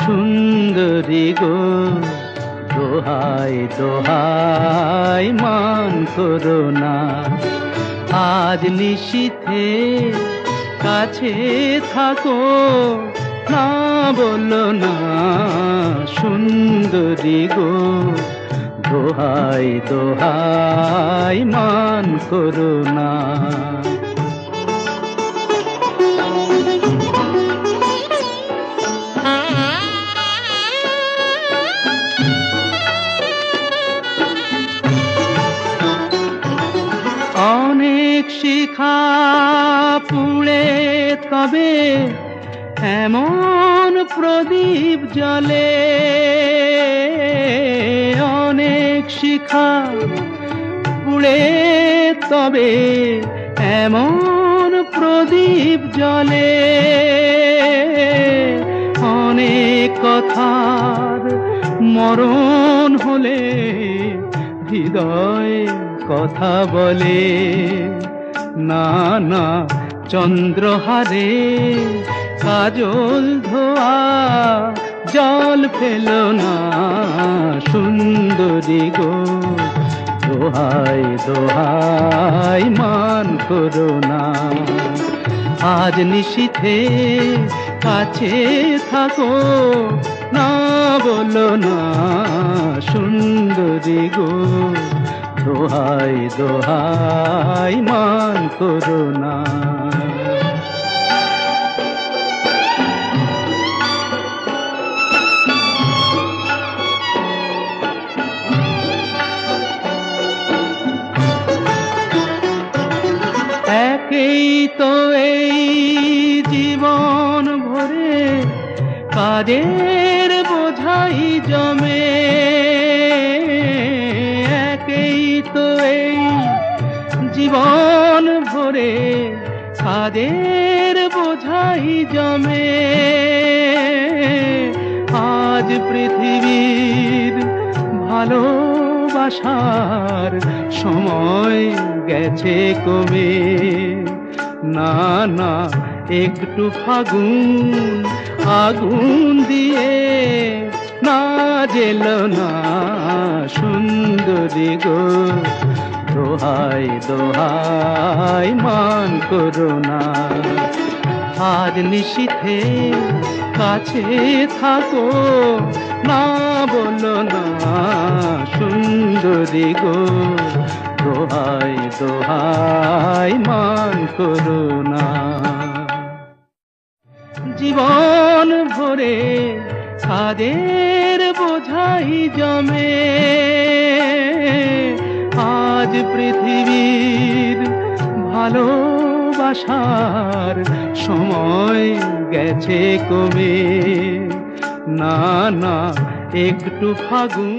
সুন্দরী গো, দোহাই দোহাই মান করো না। আজ নিশীথে কাছে থাকো, না বলো না সুন্দরী গো, দোহাই দোহাই মান করো না। অনেক শিখা পুড়ে তবে এমন প্রদীপ জ্বলে, অনেক শিখা পুড়ে তবে এমন প্রদীপ জ্বলে। অনেক কথার মরণ হলে হৃদয় কথা বলে, না না চন্দ্রহারে কাজল ধোয়া জল ফেলো না সুন্দরী গো, দোহাই দোহাই মান করো না। আজ নিশীথে কাছে থাকো, না বলো না সুন্দরী গো, দোহাই দোহাই মান করো না। একেই তো এই জীবন ভরে কাজের বোঝাই জমে, একেই তো এই জীবন ভরে কাজের বোঝাই জমে। আজ পৃথিবীর ভালোবাসার সময় গেছে কমে, না না একটু ফাগুন আগুন দিয়ে না জেলো না সুন্দরী গো, দোহাই দোহাই মান করো না। আজ নিশীথে কাছে থাকো, না বলো না সুন্দরী গো, দোহাই দোহাই মান করো না। জীবন ভরে কাদের বোঝাই জমে, আজ পৃথিবীর ভালোবাসার সময় গেছে কমে, না না একটু ফাগুন